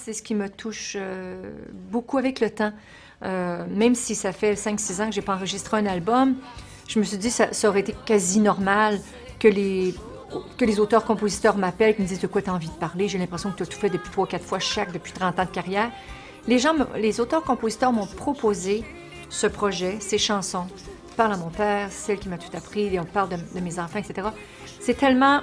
c'est ce qui me touche beaucoup avec le temps. Même si ça fait 5-6 ans que j'ai pas enregistré un album, je me suis dit que ça aurait été quasi normal que les auteurs-compositeurs m'appellent, qui me disent de quoi tu as envie de parler. J'ai l'impression que tu as tout fait depuis 3-4 fois chaque, depuis 30 ans de carrière. Les auteurs-compositeurs m'ont proposé ce projet, ces chansons. Je parle à mon père, c'est celle qui m'a tout appris, et on parle de mes enfants, etc. C'est tellement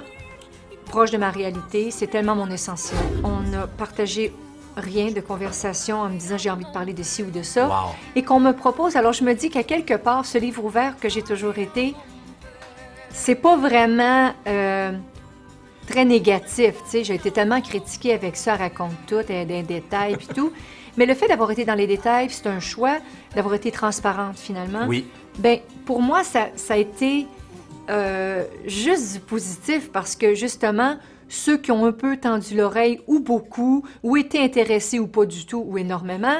proche de ma réalité, c'est tellement mon essentiel. On n'a partagé rien de conversation en me disant j'ai envie de parler de ci ou de ça. Wow. Et qu'on me propose, alors je me dis qu'à quelque part, ce livre ouvert que j'ai toujours été, c'est pas vraiment très négatif, tu sais. J'ai été tellement critiquée avec ça, elle raconte tout, elle a des détails puis tout. Mais le fait d'avoir été dans les détails, c'est un choix, d'avoir été transparente finalement. Oui. Ben pour moi, ça a été juste du positif parce que justement, ceux qui ont un peu tendu l'oreille ou beaucoup, ou été intéressés ou pas du tout, ou énormément,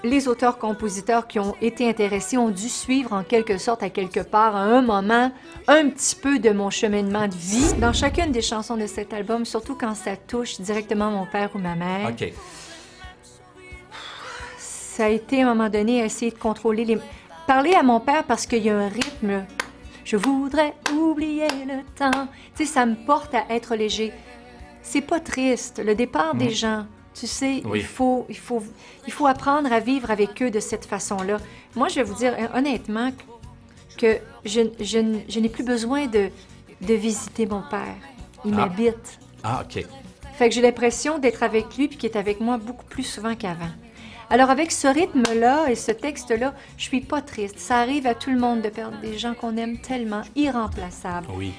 les auteurs-compositeurs qui ont été intéressés ont dû suivre en quelque sorte, à quelque part, à un moment, un petit peu de mon cheminement de vie. Dans chacune des chansons de cet album, surtout quand ça touche directement mon père ou ma mère, OK. ça a été à un moment donné essayer de contrôler les... Parler à mon père parce qu'il y a un rythme, là. Je voudrais oublier le temps. Tu sais, ça me porte à être léger. C'est pas triste. Le départ des gens, tu sais, Oui. il faut apprendre à vivre avec eux de cette façon-là. Moi, je vais vous dire honnêtement que je n'ai plus besoin de visiter mon père. Il m'habite. Ah, OK. Fait que j'ai l'impression d'être avec lui puis qu'il est avec moi beaucoup plus souvent qu'avant. Alors avec ce rythme-là et ce texte-là, je suis pas triste. Ça arrive à tout le monde de perdre des gens qu'on aime tellement, irremplaçables. Oui.